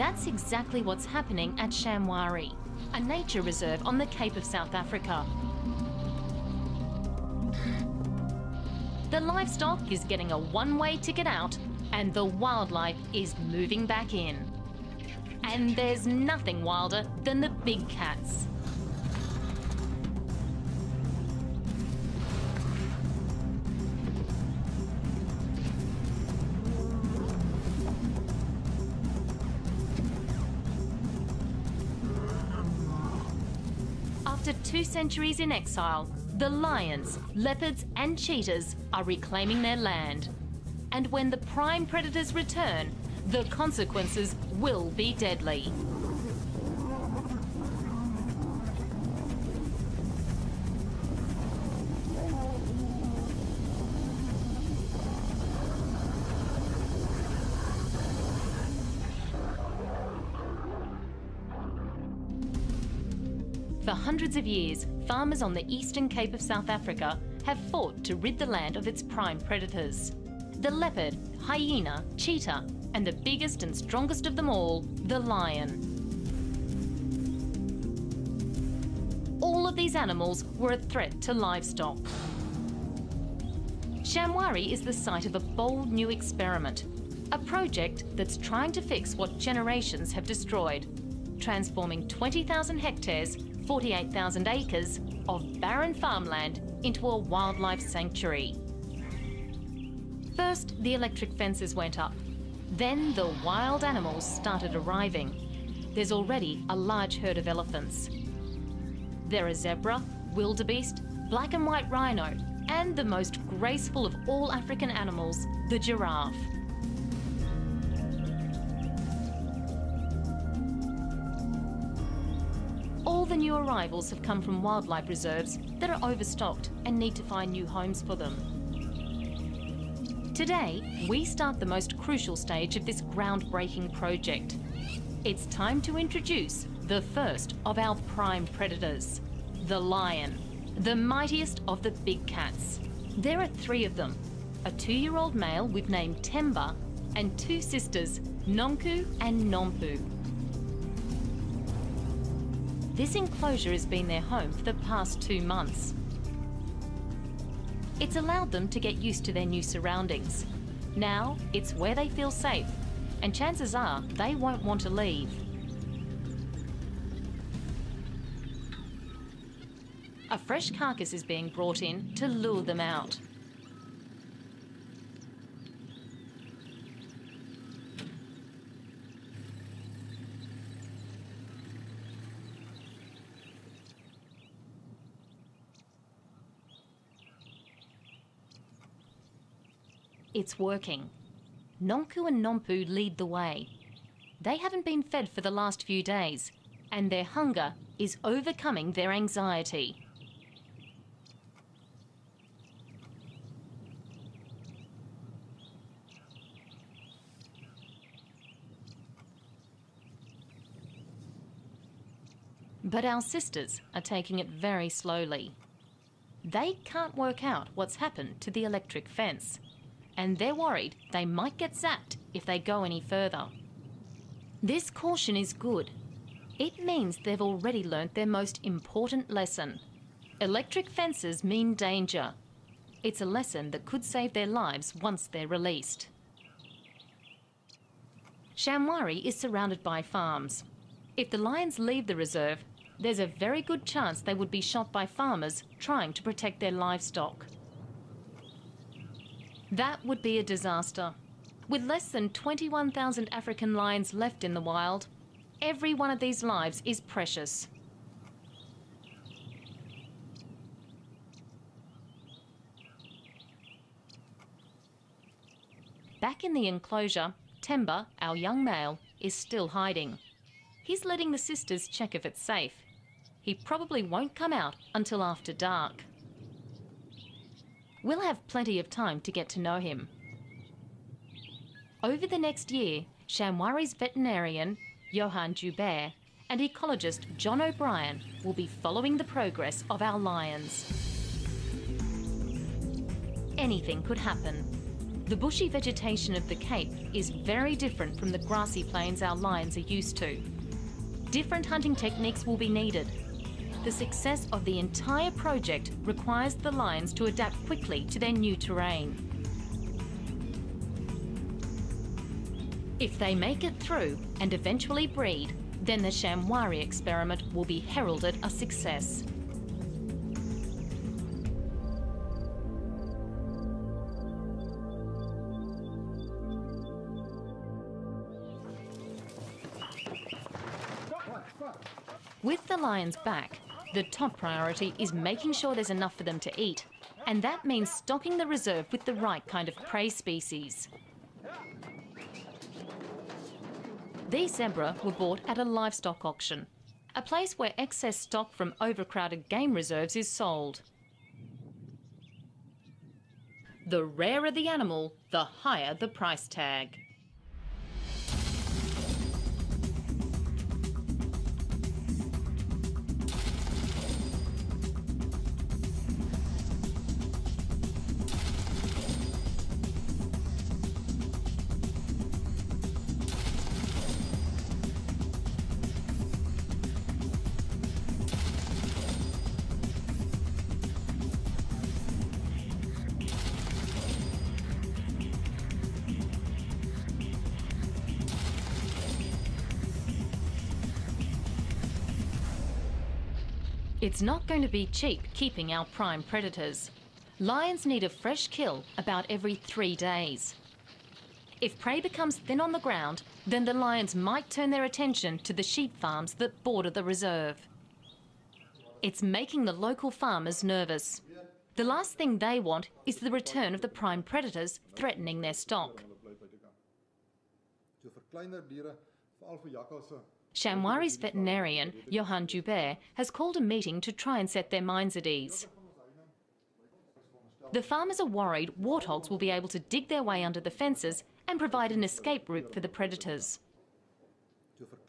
That's exactly what's happening at Shamwari, a nature reserve on the Cape of South Africa. The livestock is getting a one-way ticket out and the wildlife is moving back in. And there's nothing wilder than the big cats. After 2 centuries in exile, the lions, leopards and cheetahs are reclaiming their land. And when the prime predators return, the consequences will be deadly. For hundreds of years, farmers on the eastern Cape of South Africa have fought to rid the land of its prime predators. The leopard, hyena, cheetah, and the biggest and strongest of them all, the lion. All of these animals were a threat to livestock. Shamwari is the site of a bold new experiment, a project that's trying to fix what generations have destroyed, transforming 20,000 hectares, 48,000 acres of barren farmland into a wildlife sanctuary. First, the electric fences went up. Then the wild animals started arriving. There's already a large herd of elephants. There are zebra, wildebeest, black and white rhino, and the most graceful of all African animals, the giraffe. All the new arrivals have come from wildlife reserves that are overstocked and need to find new homes for them. Today, we start the most crucial stage of this groundbreaking project. It's time to introduce the first of our prime predators, the lion, the mightiest of the big cats. There are 3 of them, a 2-year-old male we've named Temba and 2 sisters, Nonku and Nompu. This enclosure has been their home for the past 2 months. It's allowed them to get used to their new surroundings. Now it's where they feel safe, and chances are they won't want to leave. A fresh carcass is being brought in to lure them out. It's working. Nonku and Nompu lead the way. They haven't been fed for the last few days, and their hunger is overcoming their anxiety. But our sisters are taking it very slowly. They can't work out what's happened to the electric fence, and they're worried they might get zapped if they go any further. This caution is good. It means they've already learnt their most important lesson. Electric fences mean danger. It's a lesson that could save their lives once they're released. Shamwari is surrounded by farms. If the lions leave the reserve, there's a very good chance they would be shot by farmers trying to protect their livestock. That would be a disaster. With less than 21,000 African lions left in the wild, every one of these lives is precious. Back in the enclosure, Temba, our young male, is still hiding. He's letting the sisters check if it's safe. He probably won't come out until after dark. We'll have plenty of time to get to know him. Over the next year, Shamwari's veterinarian, Johan Joubert, and ecologist John O'Brien will be following the progress of our lions. Anything could happen. The bushy vegetation of the Cape is very different from the grassy plains our lions are used to. Different hunting techniques will be needed. The success of the entire project requires the lions to adapt quickly to their new terrain. If they make it through and eventually breed, then the Shamwari experiment will be heralded a success. With the lions back, the top priority is making sure there's enough for them to eat, and that means stocking the reserve with the right kind of prey species. These zebra were bought at a livestock auction, a place where excess stock from overcrowded game reserves is sold. The rarer the animal, the higher the price tag. It's not going to be cheap keeping our prime predators. Lions need a fresh kill about every 3 days. If prey becomes thin on the ground, then the lions might turn their attention to the sheep farms that border the reserve. It's making the local farmers nervous. The last thing they want is the return of the prime predators threatening their stock. Shamwari's veterinarian, Johan Joubert, has called a meeting to try and set their minds at ease. The farmers are worried warthogs will be able to dig their way under the fences and provide an escape route for the predators.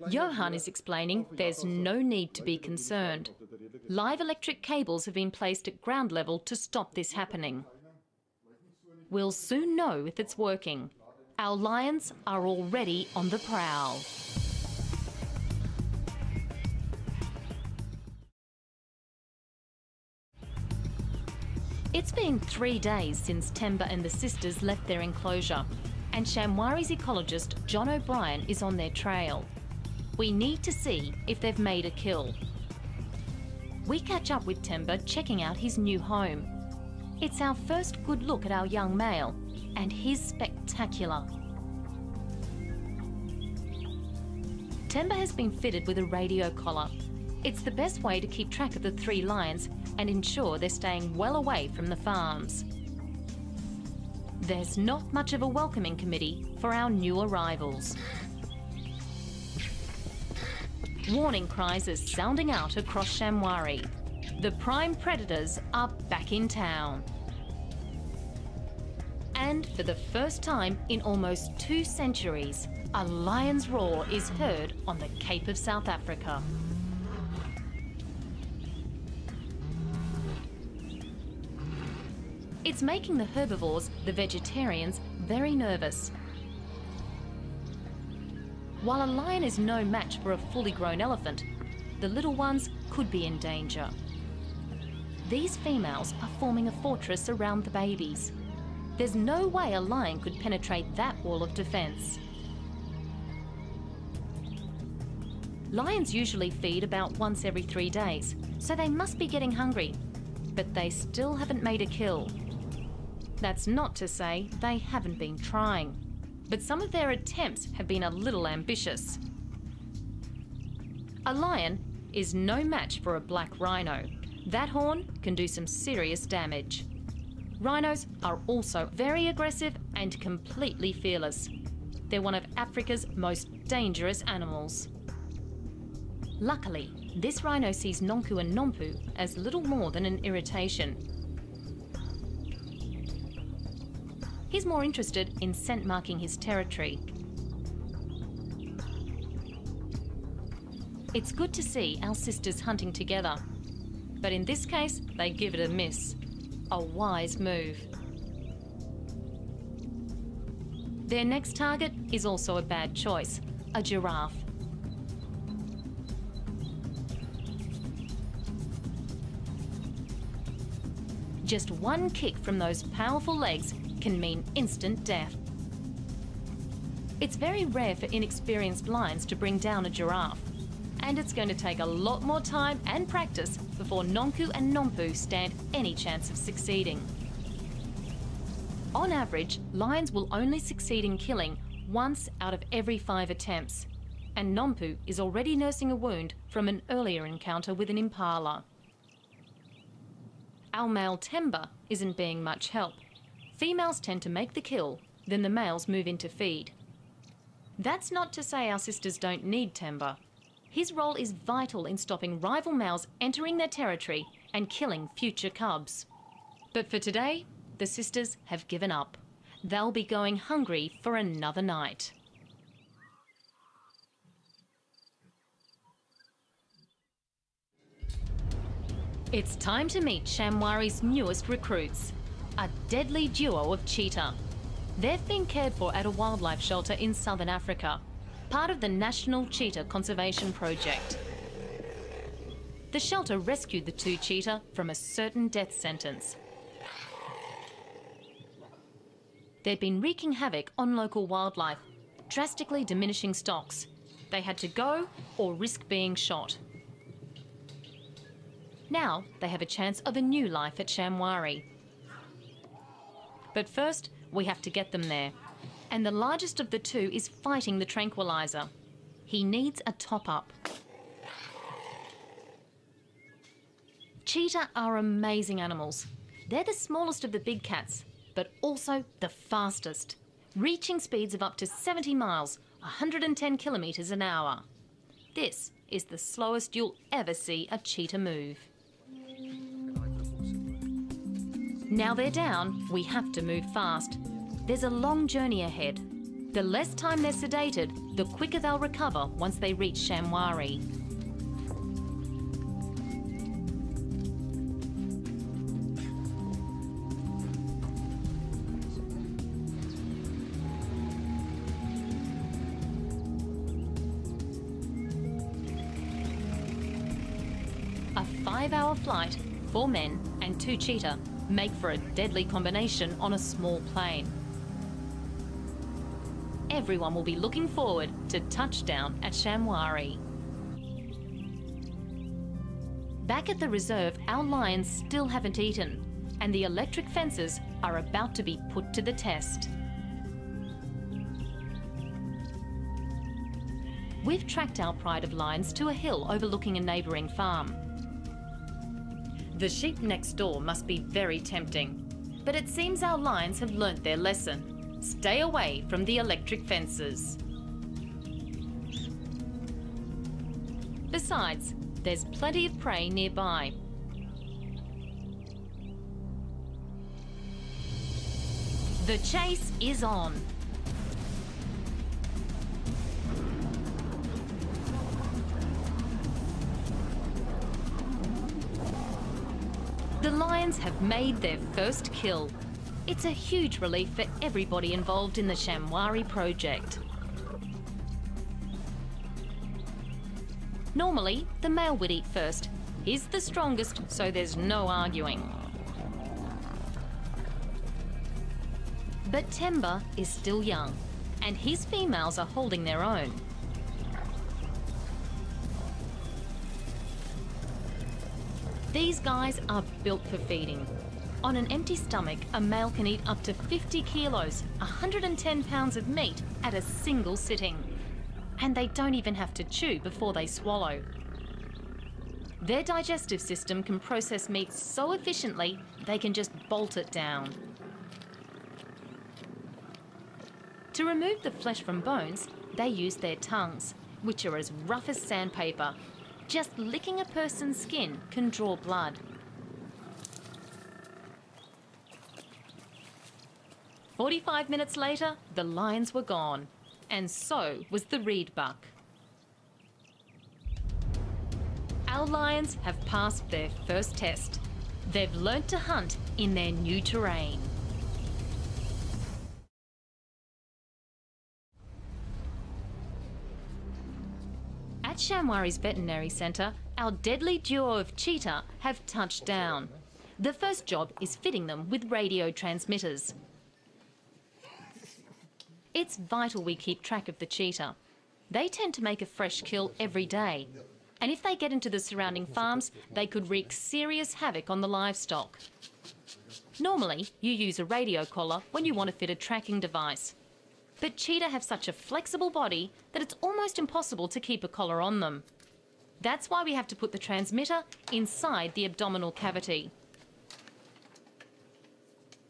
Johan is explaining there's no need to be concerned. Live electric cables have been placed at ground level to stop this happening. We'll soon know if it's working. Our lions are already on the prowl. It's been 3 days since Temba and the sisters left their enclosure, and Shamwari's ecologist John O'Brien is on their trail. We need to see if they've made a kill. We catch up with Temba checking out his new home. It's our first good look at our young male, and he's spectacular. Temba has been fitted with a radio collar. It's the best way to keep track of the 3 lions and ensure they're staying well away from the farms. There's not much of a welcoming committee for our new arrivals. Warning cries are sounding out across Shamwari. The prime predators are back in town. And for the first time in almost 2 centuries, a lion's roar is heard on the Cape of South Africa. It's making the herbivores, the vegetarians, very nervous. While a lion is no match for a fully grown elephant, the little ones could be in danger. These females are forming a fortress around the babies. There's no way a lion could penetrate that wall of defence. Lions usually feed about once every 3 days, so they must be getting hungry, but they still haven't made a kill. That's not to say they haven't been trying, but some of their attempts have been a little ambitious. A lion is no match for a black rhino. That horn can do some serious damage. Rhinos are also very aggressive and completely fearless. They're one of Africa's most dangerous animals. Luckily, this rhino sees Nonku and Nompu as little more than an irritation. He's more interested in scent marking his territory. It's good to see our sisters hunting together, but in this case, they give it a miss. A wise move. Their next target is also a bad choice, a giraffe. Just one kick from those powerful legs can mean instant death. It's very rare for inexperienced lions to bring down a giraffe, and it's going to take a lot more time and practice before Nonku and Nompu stand any chance of succeeding. On average, lions will only succeed in killing once out of every 5 attempts, and Nompu is already nursing a wound from an earlier encounter with an impala. Our male Temba isn't being much help. Females tend to make the kill, then the males move in to feed. That's not to say our sisters don't need Temba. His role is vital in stopping rival males entering their territory and killing future cubs. But for today, the sisters have given up. They'll be going hungry for another night. It's time to meet Shamwari's newest recruits, a deadly duo of cheetah. They've been cared for at a wildlife shelter in southern Africa, part of the National Cheetah Conservation Project. The shelter rescued the 2 cheetah from a certain death sentence. They'd been wreaking havoc on local wildlife, drastically diminishing stocks. They had to go or risk being shot. Now they have a chance of a new life at Shamwari. But first, we have to get them there. And the largest of the 2 is fighting the tranquilizer. He needs a top-up. Cheetah are amazing animals. They're the smallest of the big cats, but also the fastest, reaching speeds of up to 70 miles, 110 kilometres an hour. This is the slowest you'll ever see a cheetah move. Now they're down, we have to move fast. There's a long journey ahead. The less time they're sedated, the quicker they'll recover once they reach Shamwari. A 5-hour flight, 4 men and 2 cheetah make for a deadly combination on a small plane. Everyone will be looking forward to touchdown at Shamwari. Back at the reserve, our lions still haven't eaten, and the electric fences are about to be put to the test. We've tracked our pride of lions to a hill overlooking a neighbouring farm. The sheep next door must be very tempting, but it seems our lions have learnt their lesson. Stay away from the electric fences. Besides, there's plenty of prey nearby. The chase is on. The lions have made their first kill. It's a huge relief for everybody involved in the Shamwari project. Normally, the male would eat first. He's the strongest, so there's no arguing. But Temba is still young, and his females are holding their own. These guys are built for feeding. On an empty stomach, a male can eat up to 50 kilos, 110 pounds of meat at a single sitting. And they don't even have to chew before they swallow. Their digestive system can process meat so efficiently, they can just bolt it down. To remove the flesh from bones, they use their tongues, which are as rough as sandpaper. Just licking a person's skin can draw blood. 45 minutes later, the lions were gone, and so was the reed buck. Our lions have passed their first test. They've learnt to hunt in their new terrain. At Shamwari's veterinary centre, our deadly duo of cheetah have touched down. The first job is fitting them with radio transmitters. It's vital we keep track of the cheetah. They tend to make a fresh kill every day, and if they get into the surrounding farms, they could wreak serious havoc on the livestock. Normally, you use a radio collar when you want to fit a tracking device. But cheetah have such a flexible body that it's almost impossible to keep a collar on them. That's why we have to put the transmitter inside the abdominal cavity.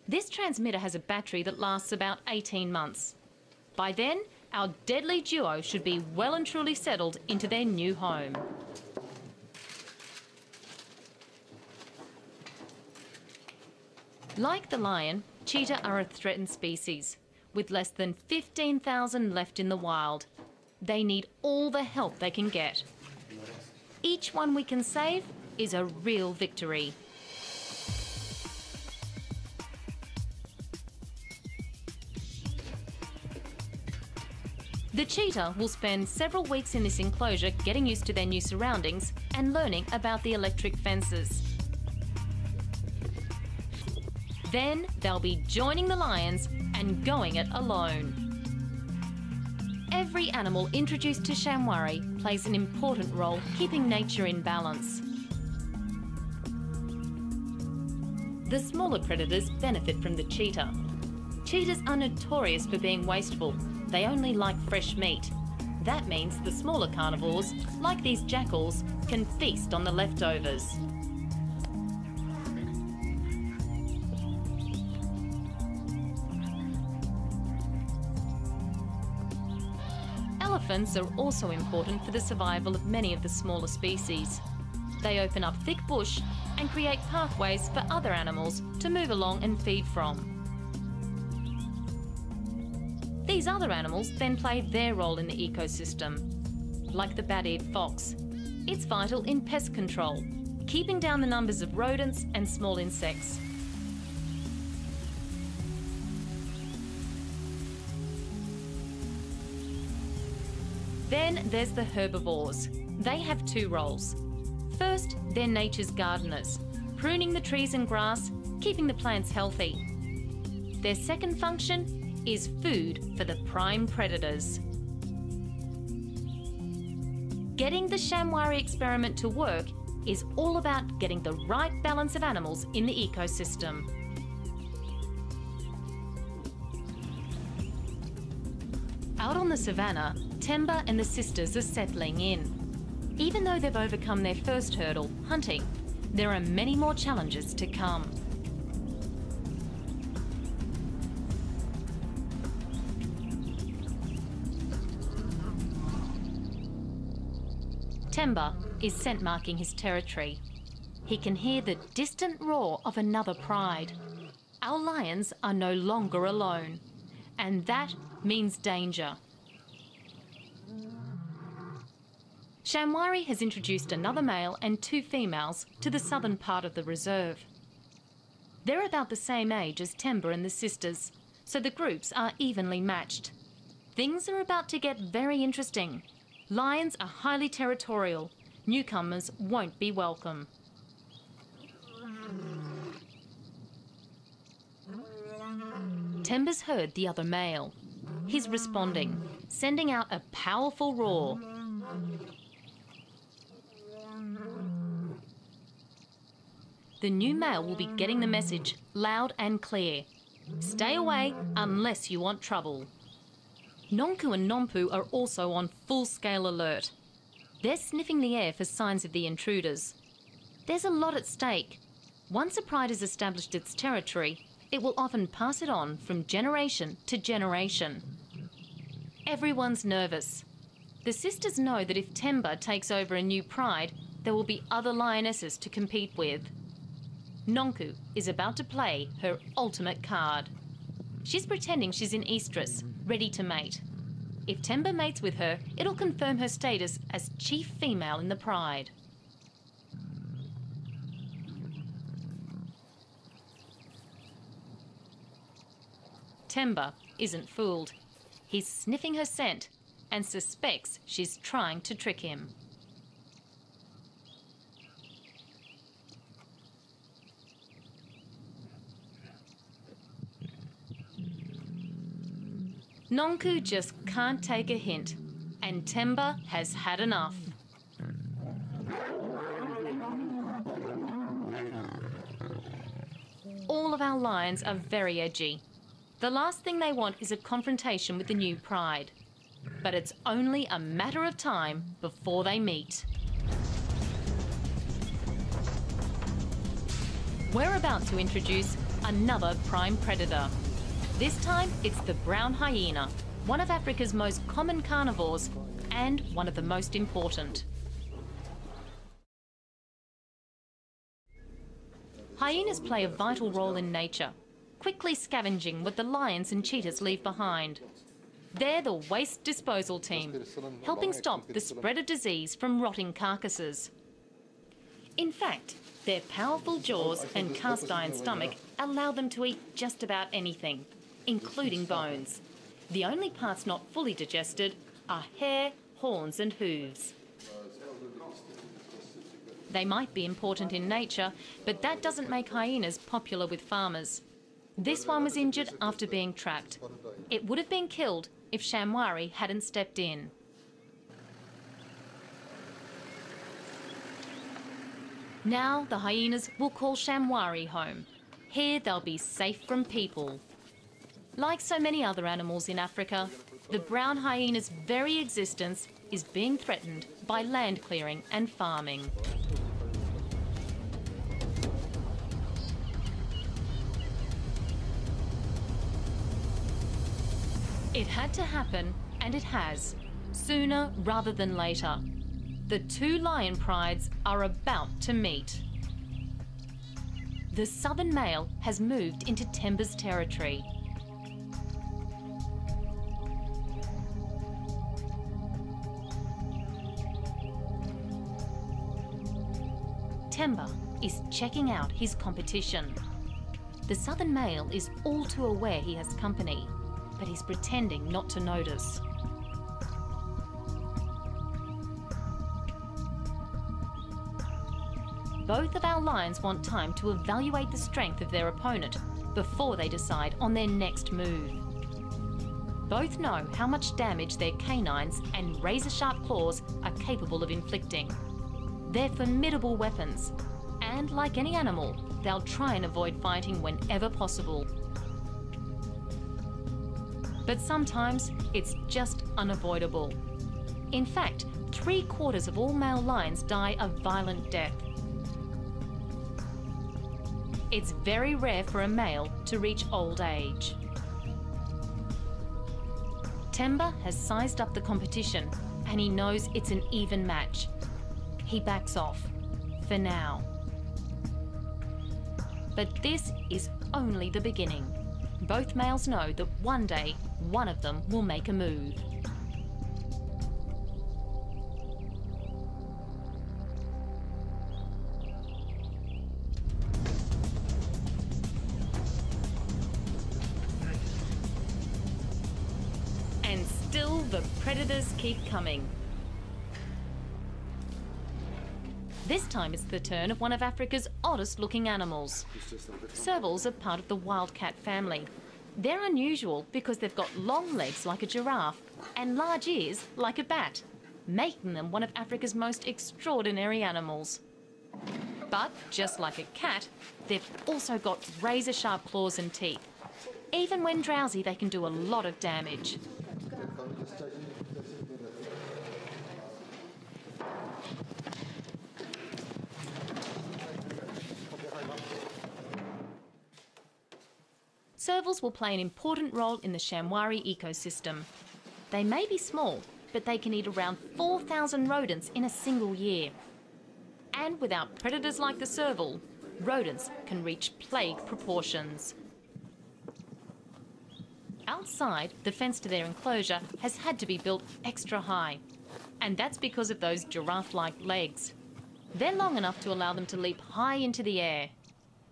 This transmitter has a battery that lasts about 18 months. By then, our deadly duo should be well and truly settled into their new home. Like the lion, cheetah are a threatened species, with less than 15,000 left in the wild. They need all the help they can get. Each one we can save is a real victory. The cheetah will spend several weeks in this enclosure getting used to their new surroundings and learning about the electric fences. Then they'll be joining the lions and going it alone. Every animal introduced to Shamwari plays an important role keeping nature in balance. The smaller predators benefit from the cheetah. Cheetahs are notorious for being wasteful. They only like fresh meat. That means the smaller carnivores, like these jackals, can feast on the leftovers. Elephants are also important for the survival of many of the smaller species. They open up thick bush and create pathways for other animals to move along and feed from. These other animals then play their role in the ecosystem. Like the bat-eared fox, it's vital in pest control, keeping down the numbers of rodents and small insects. Then there's the herbivores. They have two roles. First, they're nature's gardeners, pruning the trees and grass, keeping the plants healthy. Their second function is food for the prime predators. Getting the Shamwari experiment to work is all about getting the right balance of animals in the ecosystem. Out on the savannah, Temba and the sisters are settling in. Even though they've overcome their first hurdle, hunting, there are many more challenges to come. Temba is scent marking his territory. He can hear the distant roar of another pride. Our lions are no longer alone, and that means danger. Shamwari has introduced another male and two females to the southern part of the reserve. They're about the same age as Temba and the sisters, so the groups are evenly matched. Things are about to get very interesting. Lions are highly territorial. Newcomers won't be welcome. Temba's heard the other male. He's responding, sending out a powerful roar. The new male will be getting the message loud and clear. Stay away unless you want trouble. Nonku and Nompu are also on full-scale alert. They're sniffing the air for signs of the intruders. There's a lot at stake. Once a pride has established its territory, it will often pass it on from generation to generation. Everyone's nervous. The sisters know that if Temba takes over a new pride, there will be other lionesses to compete with. Nonku is about to play her ultimate card. She's pretending she's in estrus, ready to mate. If Temba mates with her, it'll confirm her status as chief female in the pride. Temba isn't fooled. He's sniffing her scent and suspects she's trying to trick him. Nonku just can't take a hint, and Temba has had enough. All of our lions are very edgy. The last thing they want is a confrontation with the new pride. But it's only a matter of time before they meet. We're about to introduce another prime predator. This time it's the brown hyena, one of Africa's most common carnivores and one of the most important. Hyenas play a vital role in nature, quickly scavenging what the lions and cheetahs leave behind. They're the waste disposal team, helping stop the spread of disease from rotting carcasses. In fact, their powerful jaws and cast iron stomach allow them to eat just about anything, including bones. The only parts not fully digested are hair, horns and hooves. They might be important in nature, but that doesn't make hyenas popular with farmers. This one was injured after being trapped. It would have been killed if Shamwari hadn't stepped in. Now the hyenas will call Shamwari home. Here they'll be safe from people. Like so many other animals in Africa, the brown hyena's very existence is being threatened by land clearing and farming. It had to happen, and it has, sooner rather than later. The two lion prides are about to meet. The southern male has moved into Temba's territory. Temba is checking out his competition. The southern male is all too aware he has company, but he's pretending not to notice. Both of our lions want time to evaluate the strength of their opponent before they decide on their next move. Both know how much damage their canines and razor-sharp claws are capable of inflicting. They're formidable weapons, and like any animal, they'll try and avoid fighting whenever possible. But sometimes it's just unavoidable. In fact, 3/4 of all male lions die a violent death. It's very rare for a male to reach old age. Temba has sized up the competition and he knows it's an even match. He backs off, for now. But this is only the beginning. Both males know that one day, one of them will make a move. And still the predators keep coming. This time it's the turn of one of Africa's oddest looking animals. Servals are part of the wildcat family. They're unusual because they've got long legs like a giraffe and large ears like a bat, making them one of Africa's most extraordinary animals. But just like a cat, they've also got razor-sharp claws and teeth. Even when drowsy, they can do a lot of damage. Servals will play an important role in the Shamwari ecosystem. They may be small, but they can eat around 4,000 rodents in a single year. And without predators like the serval, rodents can reach plague proportions. Outside, the fence to their enclosure has had to be built extra high. And that's because of those giraffe-like legs. They're long enough to allow them to leap high into the air.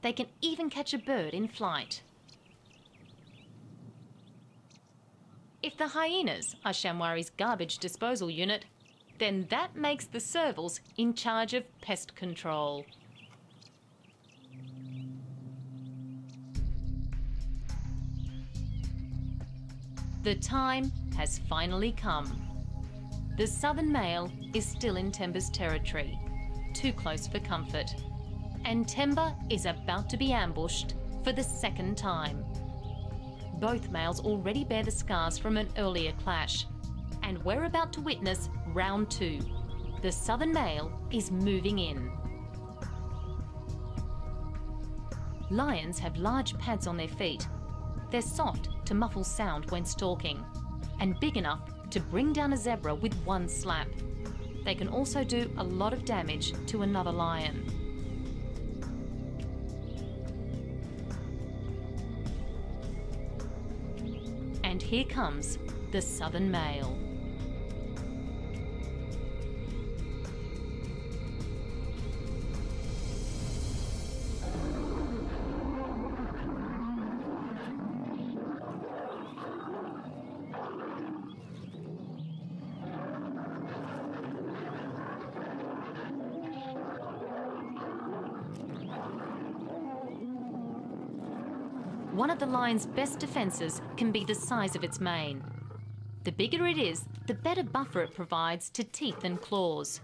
They can even catch a bird in flight. If the hyenas are Shamwari's garbage disposal unit, then that makes the servals in charge of pest control. The time has finally come. The southern male is still in Temba's territory, too close for comfort, and Temba is about to be ambushed for the second time. Both males already bear the scars from an earlier clash, and we're about to witness round 2. The southern male is moving in. Lions have large pads on their feet. They're soft to muffle sound when stalking, and big enough to bring down a zebra with one slap. They can also do a lot of damage to another lion. And here comes the southern male. One of the lion's best defences can be the size of its mane. The bigger it is, the better buffer it provides to teeth and claws.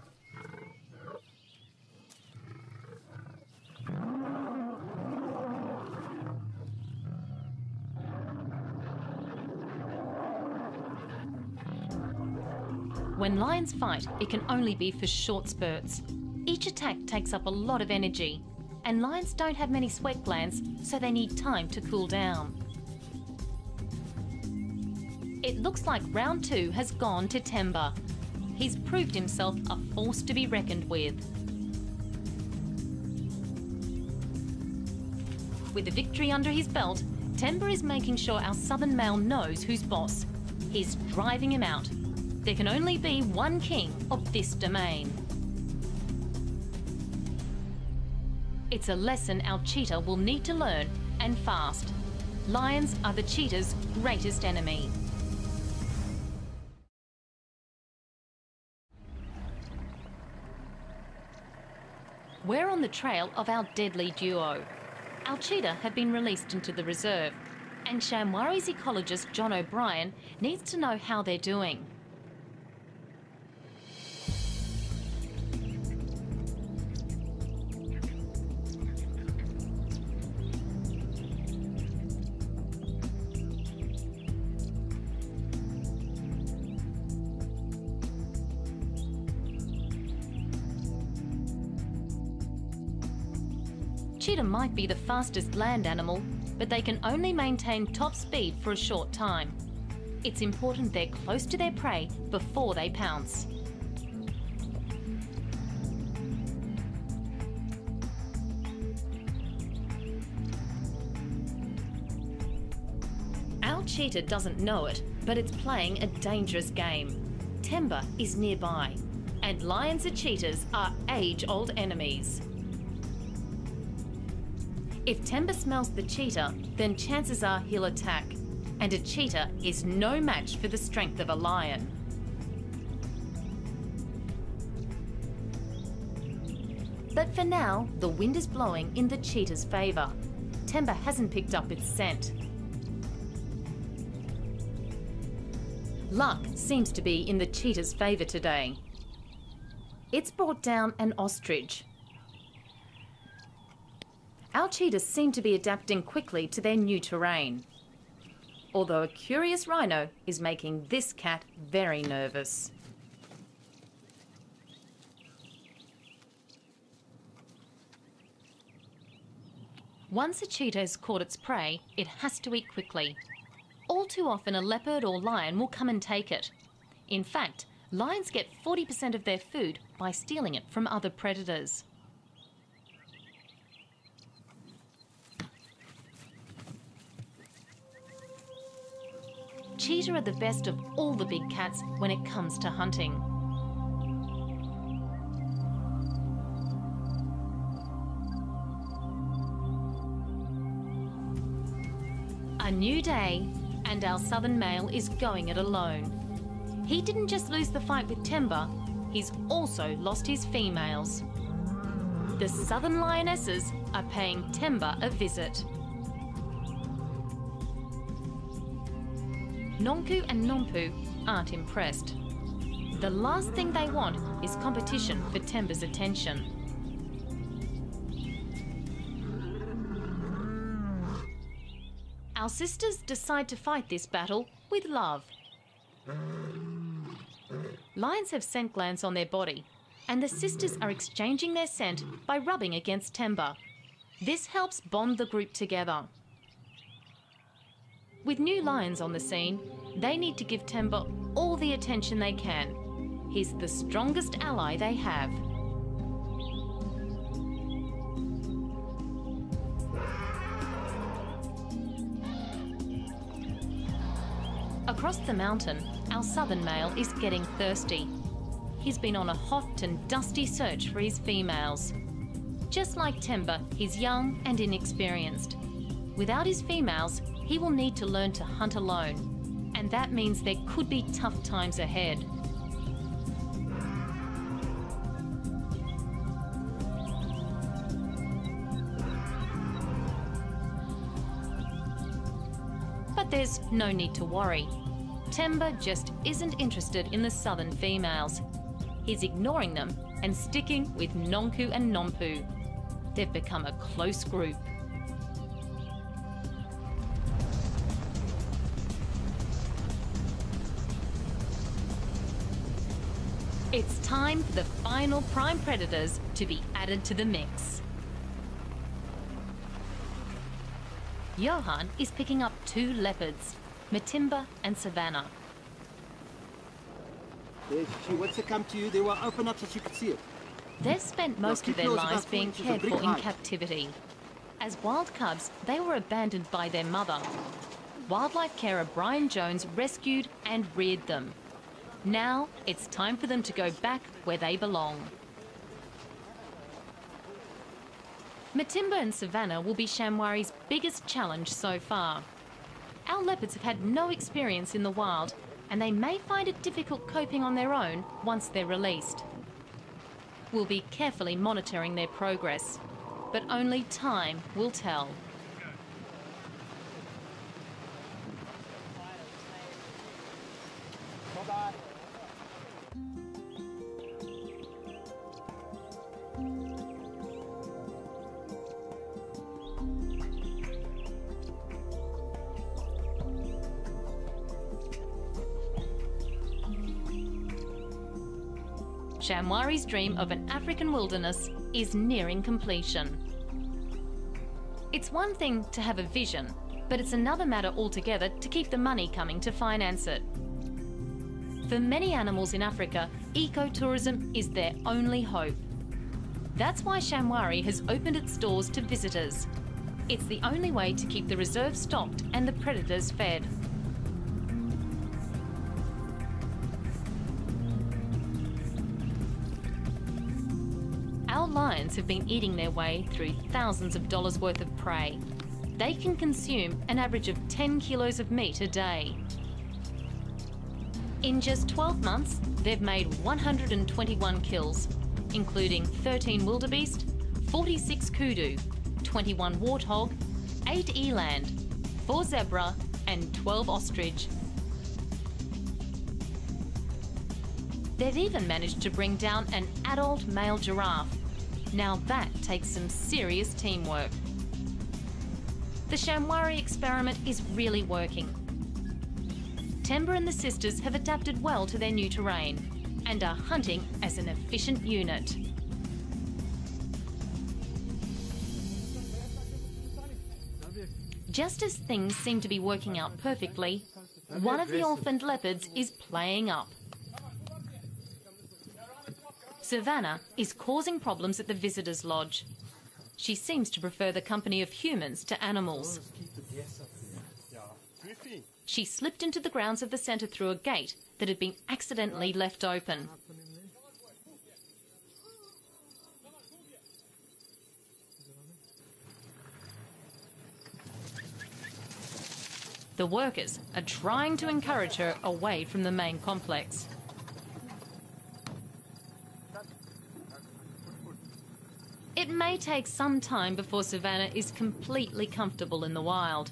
When lions fight, it can only be for short spurts. Each attack takes up a lot of energy, and lions don't have many sweat glands, so they need time to cool down. It looks like round 2 has gone to Temba. He's proved himself a force to be reckoned with. With a victory under his belt, Temba is making sure our southern male knows who's boss. He's driving him out. There can only be one king of this domain. It's a lesson our cheetah will need to learn, and fast. Lions are the cheetah's greatest enemy. We're on the trail of our deadly duo. Our cheetah have been released into the reserve, and Shamwari's ecologist John O'Brien needs to know how they're doing. Cheetah might be the fastest land animal, but they can only maintain top speed for a short time. It's important they're close to their prey before they pounce. Our cheetah doesn't know it, but it's playing a dangerous game. Temba is nearby, and lions and cheetahs are age-old enemies. If Temba smells the cheetah, then chances are he'll attack, and a cheetah is no match for the strength of a lion. But for now, the wind is blowing in the cheetah's favour. Temba hasn't picked up its scent. Luck seems to be in the cheetah's favour today. It's brought down an ostrich. Our cheetahs seem to be adapting quickly to their new terrain, although a curious rhino is making this cat very nervous. Once a cheetah has caught its prey, it has to eat quickly. All too often a leopard or lion will come and take it. In fact, lions get 40% of their food by stealing it from other predators. Cheetah are the best of all the big cats when it comes to hunting. A new day and our southern male is going it alone. He didn't just lose the fight with Temba, he's also lost his females. The southern lionesses are paying Temba a visit. Nonku and Nompu aren't impressed. The last thing they want is competition for Temba's attention. Our sisters decide to fight this battle with love. Lions have scent glands on their body, and the sisters are exchanging their scent by rubbing against Temba. This helps bond the group together. With new lions on the scene, they need to give Temba all the attention they can. He's the strongest ally they have. Across the mountain, our southern male is getting thirsty. He's been on a hot and dusty search for his females. Just like Temba, he's young and inexperienced. Without his females, he will need to learn to hunt alone, and that means there could be tough times ahead. But there's no need to worry. Temba just isn't interested in the southern females. He's ignoring them and sticking with Nonku and Nompu. They've become a close group. It's time for the final prime predators to be added to the mix. Johan is picking up 2 leopards, Matimba and Savannah. Once they come to you, they will open up so you can see it. They've spent most of their lives being cared for in captivity. As wild cubs, they were abandoned by their mother. Wildlife carer Brian Jones rescued and reared them. Now it's time for them to go back where they belong. Matimba and Savannah will be Shamwari's biggest challenge so far. Our leopards have had no experience in the wild, and they may find it difficult coping on their own once they're released. We'll be carefully monitoring their progress, but only time will tell. Shamwari's dream of an African wilderness is nearing completion. It's one thing to have a vision, but it's another matter altogether to keep the money coming to finance it. For many animals in Africa, ecotourism is their only hope. That's why Shamwari has opened its doors to visitors. It's the only way to keep the reserve stocked and the predators fed. Our lions have been eating their way through thousands of dollars worth of prey. They can consume an average of 10 kilos of meat a day. In just 12 months, they've made 121 kills, including 13 wildebeest, 46 kudu, 21 warthog, 8 eland, 4 zebra and 12 ostrich. They've even managed to bring down an adult male giraffe. Now that takes some serious teamwork. The Shamwari experiment is really working. Temba and the sisters have adapted well to their new terrain and are hunting as an efficient unit. Just as things seem to be working out perfectly, one of the orphaned leopards is playing up. Savannah is causing problems at the visitors' lodge. She seems to prefer the company of humans to animals. She slipped into the grounds of the centre through a gate that had been accidentally left open. The workers are trying to encourage her away from the main complex. It may take some time before Savannah is completely comfortable in the wild,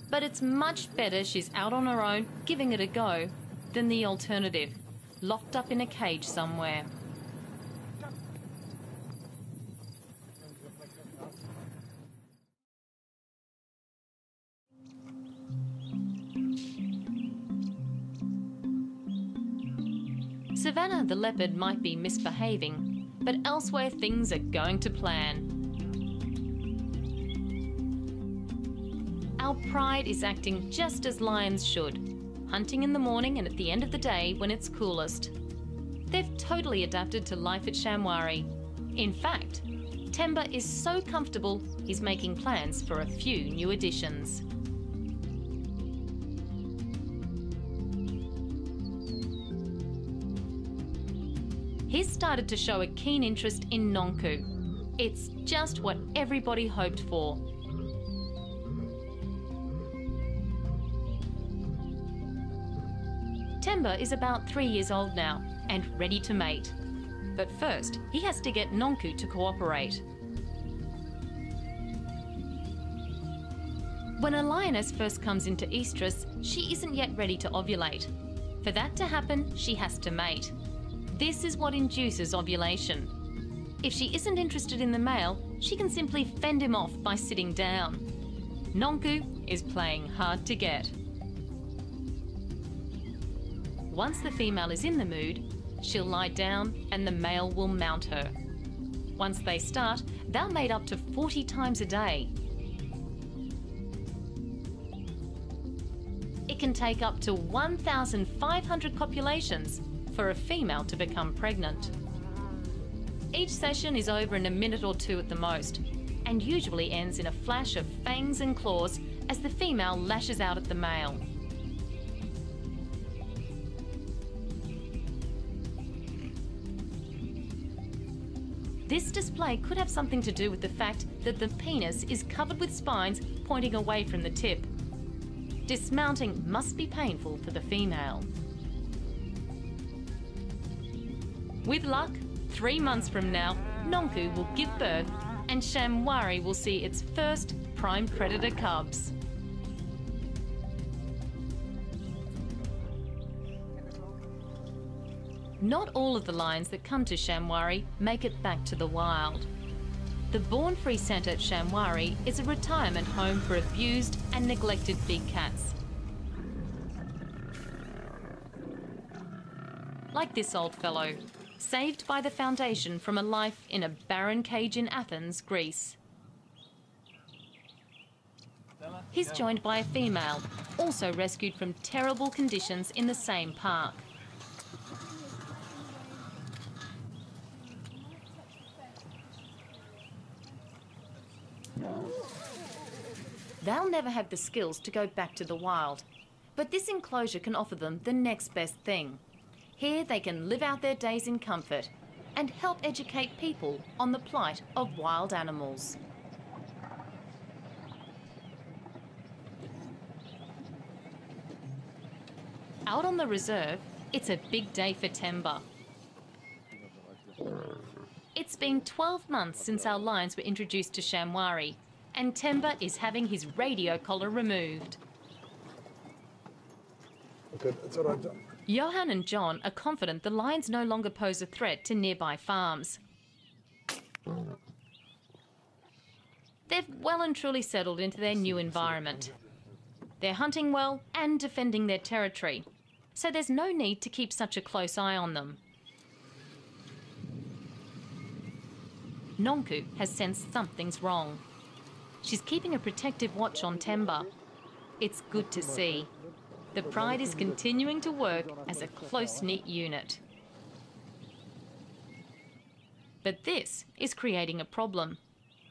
but it's much better she's out on her own, giving it a go, than the alternative, locked up in a cage somewhere. Savannah the leopard might be misbehaving, but elsewhere things are going to plan. Our pride is acting just as lions should, hunting in the morning and at the end of the day when it's coolest. They've totally adapted to life at Shamwari. In fact, Temba is so comfortable he's making plans for a few new additions. He's started to show a keen interest in Nonku. It's just what everybody hoped for. Temba is about 3 years old now and ready to mate. But first, he has to get Nonku to cooperate. When a lioness first comes into estrus, she isn't yet ready to ovulate. For that to happen, she has to mate. This is what induces ovulation. If she isn't interested in the male, she can simply fend him off by sitting down. Nonku is playing hard to get. Once the female is in the mood, she'll lie down and the male will mount her. Once they start, they'll mate up to 40 times a day. It can take up to 1,500 copulations for a female to become pregnant. Each session is over in a minute or two at the most, and usually ends in a flash of fangs and claws as the female lashes out at the male. This display could have something to do with the fact that the penis is covered with spines pointing away from the tip. Dismounting must be painful for the female. With luck, 3 months from now, Nonku will give birth and Shamwari will see its first prime predator cubs. Not all of the lions that come to Shamwari make it back to the wild. The Born Free Centre at Shamwari is a retirement home for abused and neglected big cats. Like this old fellow, saved by the foundation from a life in a barren cage in Athens, Greece. He's joined by a female, also rescued from terrible conditions in the same park. They'll never have the skills to go back to the wild, but this enclosure can offer them the next best thing. Here they can live out their days in comfort and help educate people on the plight of wild animals. Out on the reserve, it's a big day for Temba. It's been 12 months since our lions were introduced to Shamwari, and Temba is having his radio collar removed. Okay, that's all right. Johan and John are confident the lions no longer pose a threat to nearby farms. They've well and truly settled into their new environment. They're hunting well and defending their territory, so there's no need to keep such a close eye on them. Nonku has sensed something's wrong. She's keeping a protective watch on Temba. It's good to see. The pride is continuing to work as a close-knit unit. But this is creating a problem.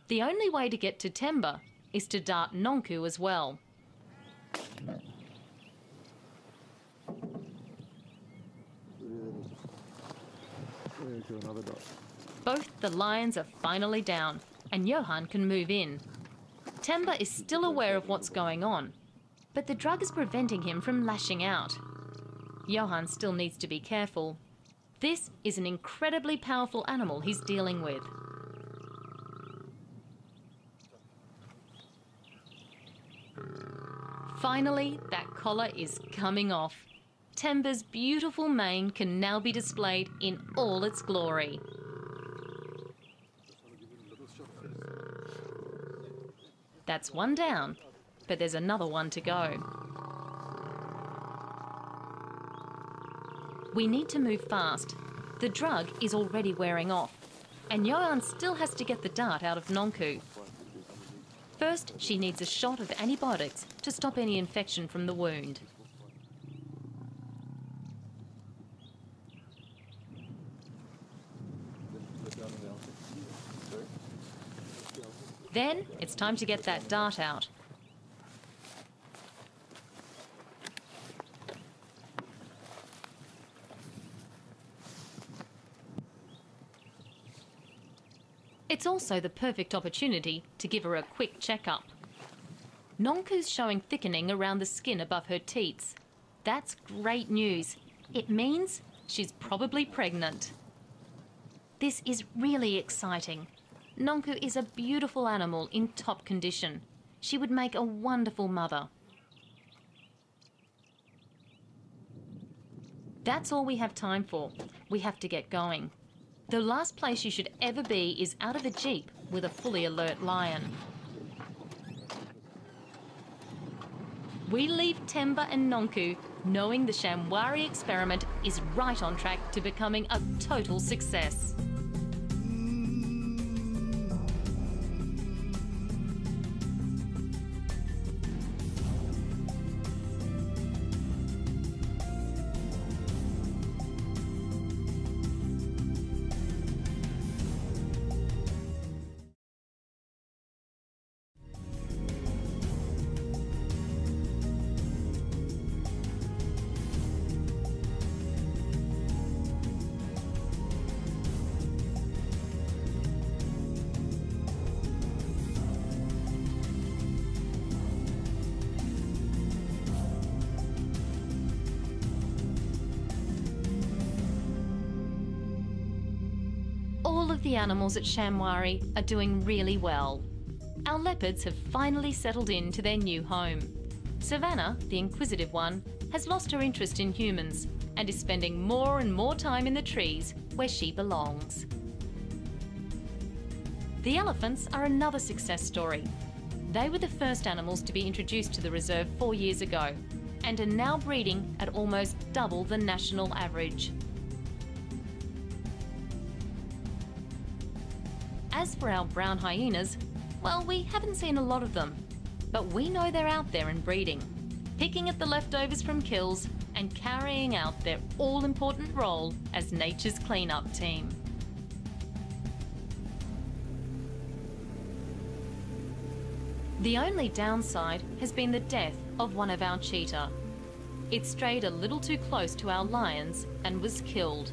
The only way to get to Temba is to dart Nonku as well. Both the lions are finally down, and Johan can move in. Temba is still aware of what's going on, but the drug is preventing him from lashing out. Johan still needs to be careful. This is an incredibly powerful animal he's dealing with. Finally, that collar is coming off. Temba's beautiful mane can now be displayed in all its glory. That's one down, but there's another one to go. We need to move fast. The drug is already wearing off, and Johan still has to get the dart out of Nonku. First, she needs a shot of antibiotics to stop any infection from the wound. Then it's time to get that dart out. It's also the perfect opportunity to give her a quick checkup. Nonku's showing thickening around the skin above her teats. That's great news. It means she's probably pregnant. This is really exciting. Nonku is a beautiful animal in top condition. She would make a wonderful mother. That's all we have time for. We have to get going. The last place you should ever be is out of a jeep with a fully alert lion. We leave Temba and Nonku knowing the Shamwari experiment is right on track to becoming a total success. All of the animals at Shamwari are doing really well. Our leopards have finally settled into their new home. Savannah, the inquisitive one, has lost her interest in humans and is spending more and more time in the trees where she belongs. The elephants are another success story. They were the first animals to be introduced to the reserve 4 years ago and are now breeding at almost double the national average. As for our brown hyenas, well, we haven't seen a lot of them, but we know they're out there and breeding, picking at the leftovers from kills and carrying out their all-important role as nature's cleanup team. The only downside has been the death of one of our cheetah. It strayed a little too close to our lions and was killed.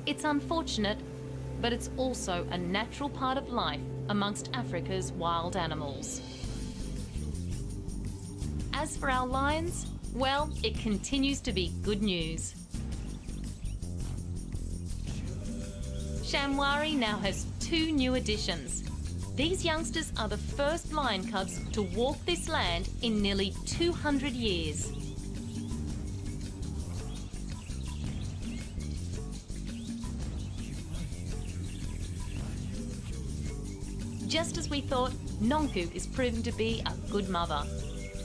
It's unfortunate, but it's also a natural part of life amongst Africa's wild animals. As for our lions, well, it continues to be good news. Shamwari now has 2 new additions. These youngsters are the first lion cubs to walk this land in nearly 200 years. Just as we thought, Nonku is proving to be a good mother.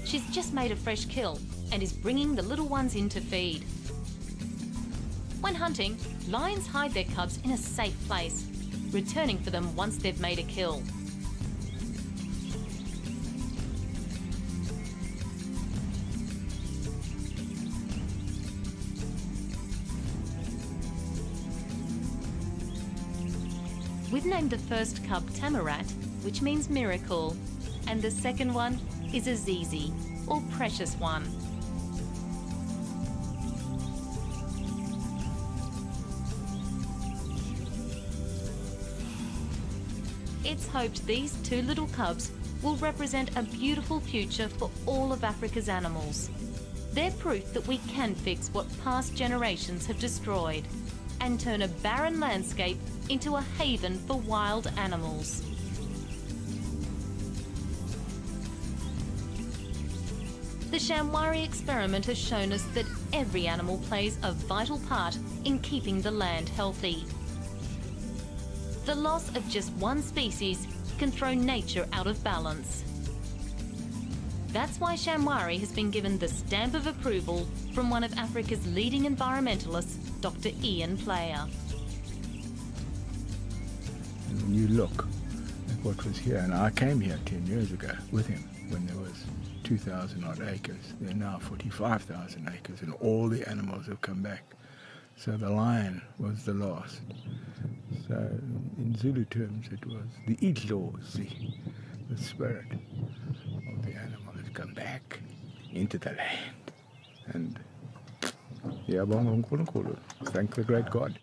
She's just made a fresh kill and is bringing the little ones in to feed. When hunting, lions hide their cubs in a safe place, returning for them once they've made a kill. We've named the first cub Tamarat, which means miracle, and the second one is Azizi, or precious one. It's hoped these 2 little cubs will represent a beautiful future for all of Africa's animals. They're proof that we can fix what past generations have destroyed and turn a barren landscape into a haven for wild animals. The Shamwari experiment has shown us that every animal plays a vital part in keeping the land healthy. The loss of just one species can throw nature out of balance. That's why Shamwari has been given the stamp of approval from one of Africa's leading environmentalists, Dr. Ian Player. And when you look at what was here, and I came here 10 years ago with him when there was 2,000 odd acres. There are now 45,000 acres, and all the animals have come back. So the lion was the last. So in Zulu terms, it was the idlozi, the spirit of the animal has come back into the land. And thank the great God.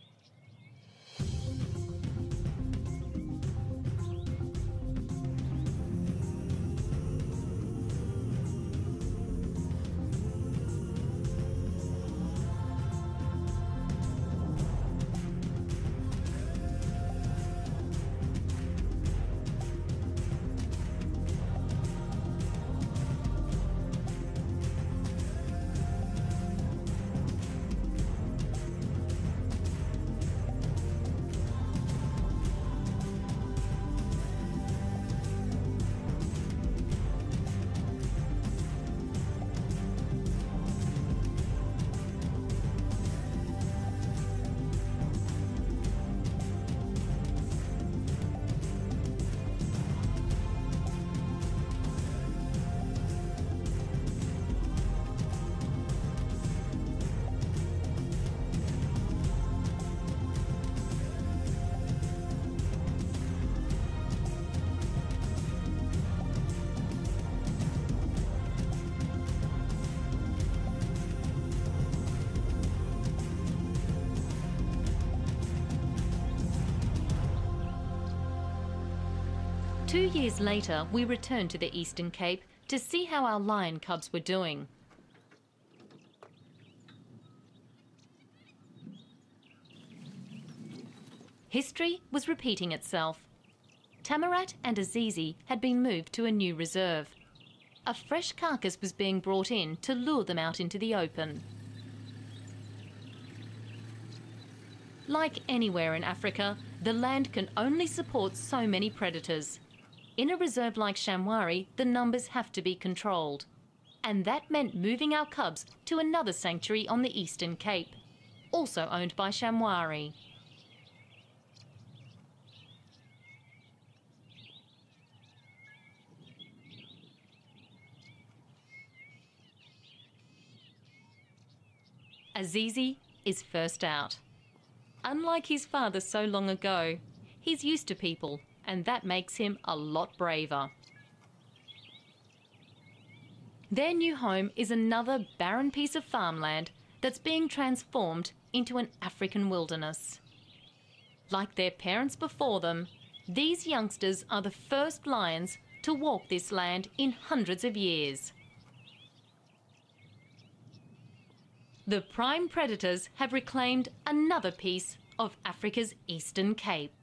Two years later, we returned to the Eastern Cape to see how our lion cubs were doing. History was repeating itself. Tamarat and Azizi had been moved to a new reserve. A fresh carcass was being brought in to lure them out into the open. Like anywhere in Africa, the land can only support so many predators. In a reserve like Shamwari, the numbers have to be controlled. And that meant moving our cubs to another sanctuary on the Eastern Cape, also owned by Shamwari. Azizi is first out. Unlike his father so long ago, he's used to people, and that makes him a lot braver. Their new home is another barren piece of farmland that's being transformed into an African wilderness. Like their parents before them, these youngsters are the first lions to walk this land in hundreds of years. The prime predators have reclaimed another piece of Africa's Eastern Cape.